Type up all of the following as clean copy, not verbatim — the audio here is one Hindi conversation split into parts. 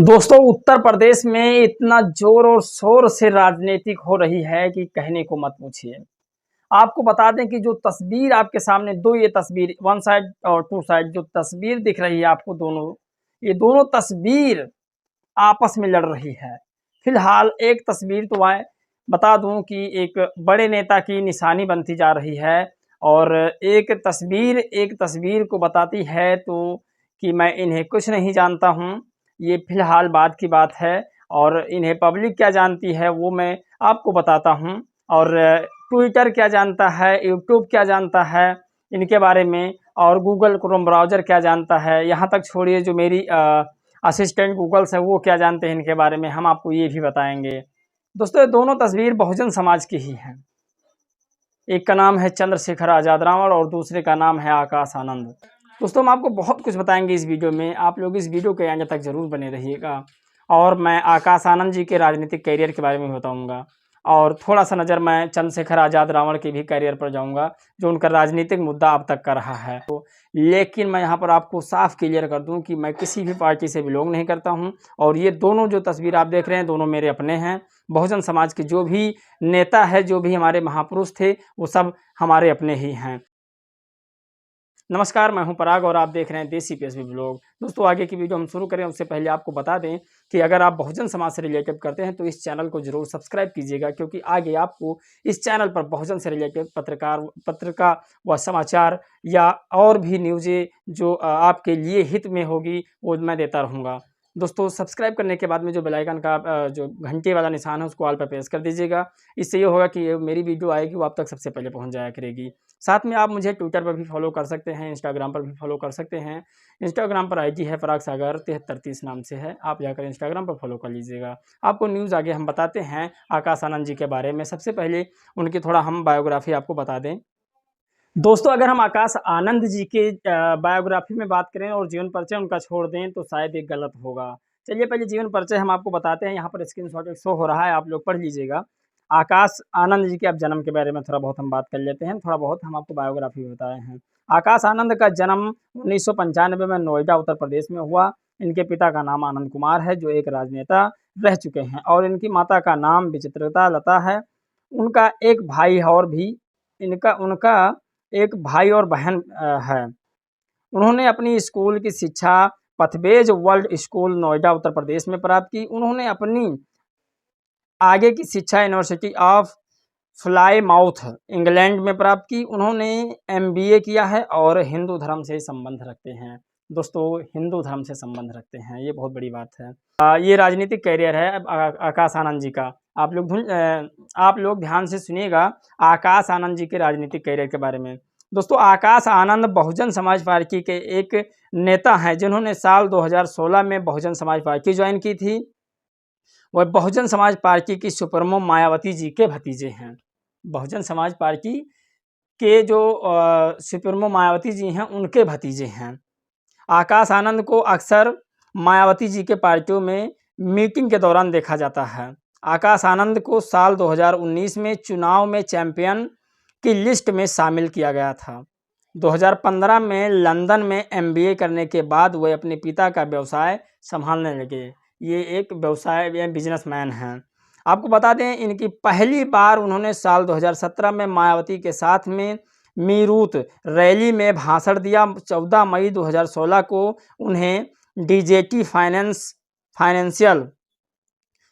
दोस्तों, उत्तर प्रदेश में इतना जोर और शोर से राजनीतिक हो रही है कि कहने को मत पूछिए। आपको बता दें कि जो तस्वीर आपके सामने ये तस्वीर वन साइड और टू साइड जो तस्वीर दिख रही है आपको ये दोनों तस्वीर आपस में लड़ रही है। फिलहाल एक तस्वीर तो बता दूं कि एक बड़े नेता की निशानी बनती जा रही है और एक तस्वीर को बताती है तो कि मैं इन्हें कुछ नहीं जानता हूं। ये फिलहाल बाद की बात है और इन्हें पब्लिक क्या जानती है वो मैं आपको बताता हूं। और ट्विटर क्या जानता है, यूट्यूब क्या जानता है इनके बारे में, और गूगल क्रोम ब्राउज़र क्या जानता है, यहाँ तक छोड़िए जो मेरी असिस्टेंट गूगल्स है वो क्या जानते हैं इनके बारे में, हम आपको ये भी बताएंगे। दोस्तों, ये दोनों तस्वीर बहुजन समाज की ही हैं। एक का नाम है चंद्रशेखर आज़ाद रावण और दूसरे का नाम है आकाश आनंद। दोस्तों, हम आपको बहुत कुछ बताएंगे इस वीडियो में, आप लोग इस वीडियो के अंत तक ज़रूर बने रहिएगा। और मैं आकाश आनंद जी के राजनीतिक कैरियर के बारे में बताऊंगा और थोड़ा सा नज़र मैं चंद्रशेखर आज़ाद रावण के भी कैरियर पर जाऊंगा जो उनका राजनीतिक मुद्दा अब तक का रहा है। तो लेकिन मैं यहाँ पर आपको साफ क्लियर कर दूं कि मैं किसी भी पार्टी से बिलोंग नहीं करता हूं और ये दोनों जो तस्वीर आप देख रहे हैं दोनों मेरे अपने हैं। बहुजन समाज के जो भी नेता है, जो भी हमारे महापुरुष थे, वो सब हमारे अपने ही हैं। नमस्कार, मैं हूं पराग और आप देख रहे हैं देसी पीएसबी ब्लॉग। दोस्तों, आगे की वीडियो हम शुरू करें उससे पहले आपको बता दें कि अगर आप बहुजन समाज से रिलेटेड करते हैं तो इस चैनल को जरूर सब्सक्राइब कीजिएगा, क्योंकि आगे आपको इस चैनल पर बहुजन से रिलेटेड पत्रिका व समाचार या और भी न्यूज़ें जो आपके लिए हित में होगी वो मैं देता रहूँगा। दोस्तों, सब्सक्राइब करने के बाद में जो बेल आइकन का जो घंटे वाला निशान है उसको ऑल पर प्रेस कर दीजिएगा। इससे ये होगा कि मेरी वीडियो आएगी वो आप तक सबसे पहले पहुंच जाया करेगी। साथ में आप मुझे ट्विटर पर भी फॉलो कर सकते हैं, इंस्टाग्राम पर भी फॉलो कर सकते हैं। इंस्टाग्राम पर आईडी है पराग सागर 7330 नाम से है, आप जाकर इंस्टाग्राम पर फॉलो कर लीजिएगा। आपको न्यूज़ आगे हम बताते हैं आकाश आनंद जी के बारे में। सबसे पहले उनकी थोड़ा हम बायोग्राफी आपको बता दें। दोस्तों, अगर हम आकाश आनंद जी के बायोग्राफी में बात करें और जीवन परिचय उनका छोड़ दें तो शायद एक गलत होगा। चलिए पहले जीवन परिचय हम आपको बताते हैं। यहाँ पर स्क्रीनशॉट एक शो हो रहा है, आप लोग पढ़ लीजिएगा। आकाश आनंद जी के अब जन्म के बारे में थोड़ा बहुत हम बात कर लेते हैं। थोड़ा बहुत हम आपको बायोग्राफी बताए हैं। आकाश आनंद का जन्म 1995 में नोएडा उत्तर प्रदेश में हुआ। इनके पिता का नाम आनंद कुमार है जो एक राजनेता रह चुके हैं और इनकी माता का नाम विचित्रता लता है। उनका एक भाई और भी इनका उनका एक भाई और बहन है। उन्होंने अपनी स्कूल की शिक्षा पथबेज वर्ल्ड स्कूल नोएडा उत्तर प्रदेश में प्राप्त की। उन्होंने अपनी आगे की शिक्षा यूनिवर्सिटी ऑफ प्लायमाउथ इंग्लैंड में प्राप्त की। उन्होंने एमबीए किया है और हिंदू धर्म से संबंध रखते हैं। दोस्तों, हिंदू धर्म से संबंध रखते हैं, ये बहुत बड़ी बात है। ये राजनीतिक कैरियर है आकाश आनंद जी का। आप लोग ध्यान से सुनिएगा आकाश आनंद जी के राजनीतिक कैरियर के बारे में। दोस्तों, आकाश आनंद बहुजन समाज पार्टी के एक नेता हैं जिन्होंने साल 2016 में बहुजन समाज पार्टी ज्वाइन की थी। वह बहुजन समाज पार्टी की सुप्रीमो मायावती जी के भतीजे हैं। बहुजन समाज पार्टी के जो सुप्रीमो मायावती जी हैं उनके भतीजे हैं। आकाश आनंद को अक्सर मायावती जी के पार्टियों में मीटिंग के दौरान देखा जाता है। आकाश आनंद को साल 2019 में चुनाव में चैंपियन की लिस्ट में शामिल किया गया था। 2015 में लंदन में एमबीए करने के बाद वे अपने पिता का व्यवसाय संभालने लगे। ये एक व्यवसाय बिजनेसमैन हैं। आपको बता दें इनकी पहली बार उन्होंने साल 2017 में मायावती के साथ में मीरूत रैली में भाषण दिया। 14 मई 2016 को उन्हें DJT financial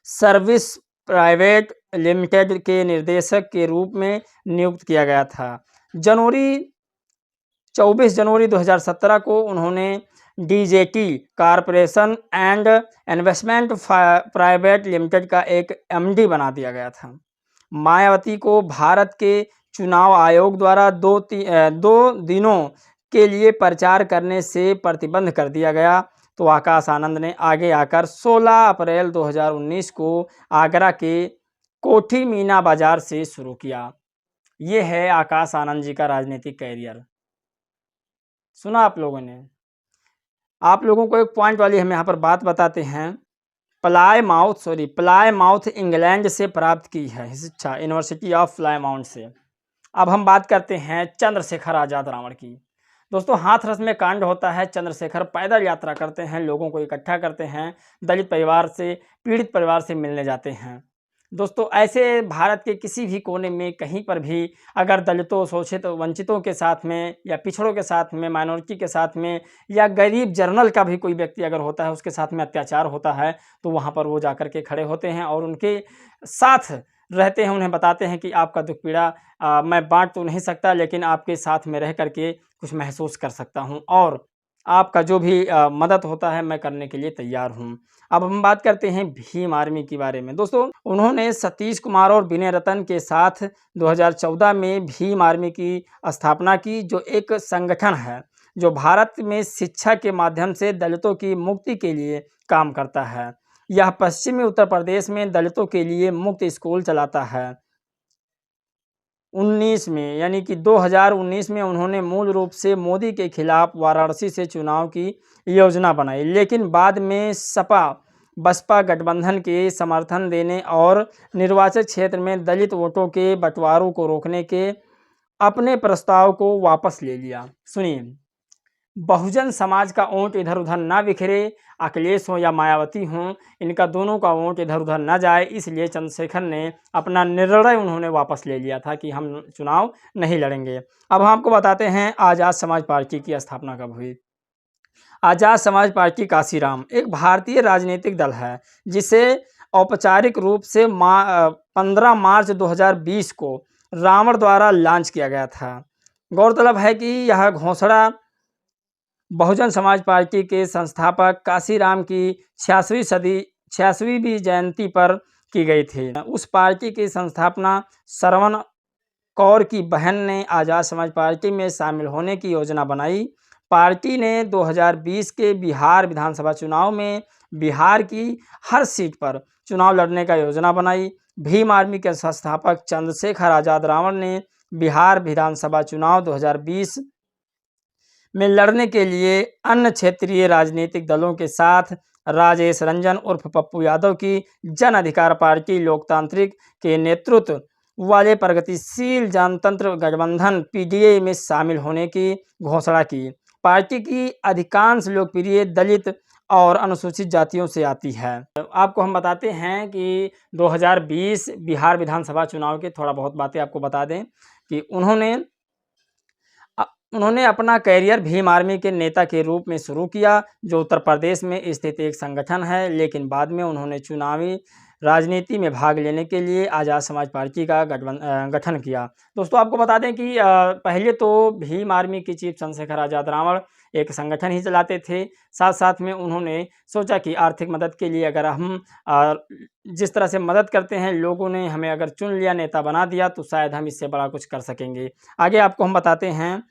service private limited के निर्देशक के रूप में नियुक्त किया गया था। 24 जनवरी 2017 को उन्होंने DJT corporation and investment private limited का एक एमडी बना दिया गया था। मायावती को भारत के चुनाव आयोग द्वारा दो दिनों के लिए प्रचार करने से प्रतिबंध कर दिया गया। तो आकाश आनंद ने आगे आकर 16 अप्रैल 2019 को आगरा के कोठी मीना बाजार से शुरू किया। ये है आकाश आनंद जी का राजनीतिक कैरियर। सुना आप लोगों ने। आप लोगों को एक पॉइंट वाली हम यहाँ पर बात बताते हैं। प्लायमाउथ इंग्लैंड से प्राप्त की है शिक्षा, यूनिवर्सिटी ऑफ प्लायमाउथ से। अब हम बात करते हैं चंद्रशेखर आज़ाद रावण की। दोस्तों हाथरस में कांड होता है। चंद्रशेखर पैदल यात्रा करते हैं, लोगों को इकट्ठा करते हैं, दलित परिवार से, पीड़ित परिवार से मिलने जाते हैं। दोस्तों ऐसे भारत के किसी भी कोने में कहीं पर भी अगर दलितों, शोषित, वंचितों के साथ में या पिछड़ों के साथ में, माइनॉरिटी के साथ में या गरीब जर्नल का भी कोई व्यक्ति अगर होता है, उसके साथ में अत्याचार होता है, तो वहाँ पर वो जाकर के खड़े होते हैं और उनके साथ रहते हैं, उन्हें बताते हैं कि आपका दुख पीड़ा मैं बांट तो नहीं सकता, लेकिन आपके साथ में रह करके कुछ महसूस कर सकता हूँ और आपका जो भी मदद होता है मैं करने के लिए तैयार हूँ। अब हम बात करते हैं भीम आर्मी के बारे में। दोस्तों उन्होंने सतीश कुमार और विनय रतन के साथ 2014 में भीम आर्मी की स्थापना की, जो एक संगठन है जो भारत में शिक्षा के माध्यम से दलितों की मुक्ति के लिए काम करता है। यह पश्चिमी उत्तर प्रदेश में दलितों के लिए मुफ्त स्कूल चलाता है। 19 में यानी कि 2019 में उन्होंने मूल रूप से मोदी के खिलाफ वाराणसी से चुनाव की योजना बनाई, लेकिन बाद में सपा बसपा गठबंधन के समर्थन देने और निर्वाचन क्षेत्र में दलित वोटों के बंटवारों को रोकने के अपने प्रस्ताव को वापस ले लिया। सुनिए, बहुजन समाज का वोट इधर उधर ना बिखरे, अखिलेश हो या मायावती हों, इनका दोनों का वोट इधर उधर ना जाए, इसलिए चंद्रशेखर ने अपना निर्णय उन्होंने वापस ले लिया था कि हम चुनाव नहीं लड़ेंगे। अब हम आपको बताते हैं आज़ाद समाज पार्टी की स्थापना कब हुई। आज़ाद समाज पार्टी काशीराम एक भारतीय राजनीतिक दल है जिसे औपचारिक रूप से 15 मार्च 2020 को रावण द्वारा लॉन्च किया गया था। गौरतलब है कि यह घोषणा बहुजन समाज पार्टी के संस्थापक काशीराम की 86वीं जयंती पर की गई थी। उस पार्टी की संस्थापना श्रवण कौर की बहन ने आज़ाद समाज पार्टी में शामिल होने की योजना बनाई। पार्टी ने 2020 के बिहार विधानसभा चुनाव में बिहार की हर सीट पर चुनाव लड़ने का योजना बनाई। भीम आर्मी के संस्थापक चंद्रशेखर आज़ाद रावण ने बिहार विधानसभा चुनाव 2020 में लड़ने के लिए अन्य क्षेत्रीय राजनीतिक दलों के साथ राजेश रंजन उर्फ पप्पू यादव की जन अधिकार पार्टी लोकतांत्रिक के नेतृत्व वाले प्रगतिशील जनतंत्र गठबंधन पीडीए में शामिल होने की घोषणा की। पार्टी की अधिकांश लोकप्रिय दलित और अनुसूचित जातियों से आती है। आपको हम बताते हैं कि 2020 बिहार विधानसभा चुनाव के थोड़ा बहुत बातें आपको बता दें कि उन्होंने अपना कैरियर भीम आर्मी के नेता के रूप में शुरू किया, जो उत्तर प्रदेश में स्थित एक संगठन है, लेकिन बाद में उन्होंने चुनावी राजनीति में भाग लेने के लिए आज़ाद समाज पार्टी का गठन किया। दोस्तों आपको बता दें कि पहले तो भीम आर्मी के चीफ चंद्रशेखर आज़ाद रावण एक संगठन ही चलाते थे। साथ साथ में उन्होंने सोचा कि आर्थिक मदद के लिए अगर हम जिस तरह से मदद करते हैं, लोगों ने हमें अगर चुन लिया, नेता बना दिया, तो शायद हम इससे बड़ा कुछ कर सकेंगे। आगे आपको हम बताते हैं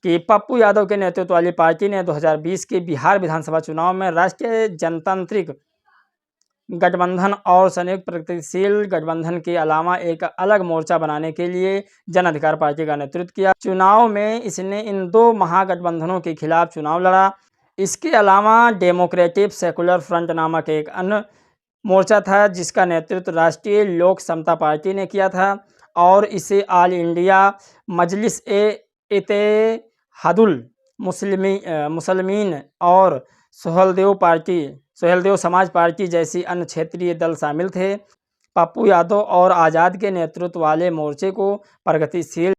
कि पप्पू यादव के नेतृत्व वाली पार्टी ने 2020 के बिहार विधानसभा चुनाव में राष्ट्रीय जनतांत्रिक गठबंधन और संयुक्त प्रगतिशील गठबंधन के अलावा एक अलग मोर्चा बनाने के लिए जन अधिकार पार्टी का नेतृत्व किया। चुनाव में इसने इन दो महागठबंधनों के खिलाफ चुनाव लड़ा। इसके अलावा डेमोक्रेटिक सेकुलर फ्रंट नामक एक अन्य मोर्चा था जिसका नेतृत्व राष्ट्रीय लोक समता पार्टी ने किया था और इसे ऑल इंडिया मजलिस इत्तेहादुल मुसलमीन और सोहेलदेव समाज पार्टी जैसी अन्य क्षेत्रीय दल शामिल थे। पप्पू यादव और आज़ाद के नेतृत्व वाले मोर्चे को प्रगतिशील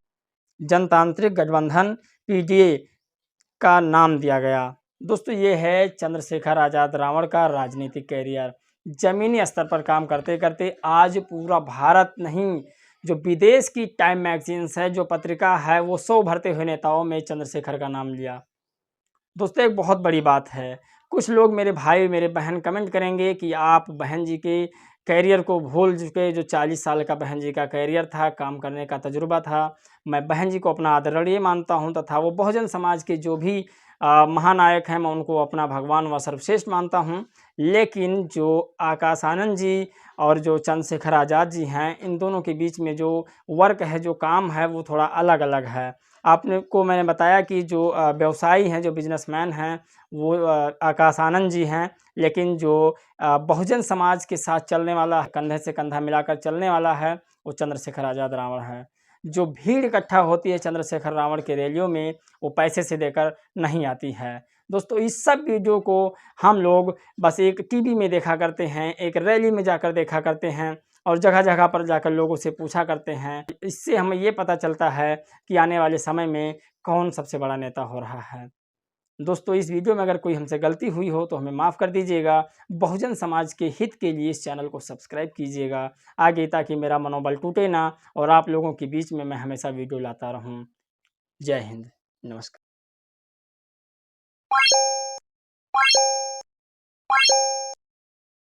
जनतांत्रिक गठबंधन पीडीए का नाम दिया गया। दोस्तों ये है चंद्रशेखर आज़ाद रावण का राजनीतिक कैरियर। ज़मीनी स्तर पर काम करते करते आज पूरा भारत नहीं, जो विदेश की टाइम मैगजीन्स है, जो पत्रिका है, वो 100 भरते हुए नेताओं में चंद्रशेखर का नाम लिया। दोस्तों एक बहुत बड़ी बात है, कुछ लोग मेरे भाई मेरे बहन कमेंट करेंगे कि आप बहन जी के कैरियर को भूल चुके। जो 40 साल का बहन जी का कैरियर था, काम करने का तजुर्बा था, मैं बहन जी को अपना आदरणीय मानता हूं तथा वो बहुजन समाज के जो भी महानायक हैं, मैं उनको अपना भगवान व सर्वश्रेष्ठ मानता हूं। लेकिन जो आकाश आनंद जी और जो चंद्रशेखर आज़ाद जी हैं, इन दोनों के बीच में जो वर्क है, जो काम है, वो थोड़ा अलग अलग है। आपने को मैंने बताया कि जो व्यवसायी हैं, जो बिजनेसमैन हैं, वो आकाश आनंद जी हैं, लेकिन जो बहुजन समाज के साथ चलने वाला, कंधे से कंधा मिलाकर चलने वाला है, वो चंद्रशेखर आज़ाद रावण है। जो भीड़ इकट्ठा होती है चंद्रशेखर रावण के रैलियों में, वो पैसे से देकर नहीं आती है। दोस्तों इस सब वीडियो को हम लोग बस एक टीवी में देखा करते हैं, एक रैली में जाकर देखा करते हैं और जगह-जगह पर जाकर लोगों से पूछा करते हैं। इससे हमें ये पता चलता है कि आने वाले समय में कौन सबसे बड़ा नेता हो रहा है। दोस्तों इस वीडियो में अगर कोई हमसे गलती हुई हो तो हमें माफ़ कर दीजिएगा। बहुजन समाज के हित के लिए इस चैनल को सब्सक्राइब कीजिएगा आगे, ताकि मेरा मनोबल टूटे ना और आप लोगों के बीच में मैं हमेशा वीडियो लाता रहूं। जय हिंद, नमस्कार।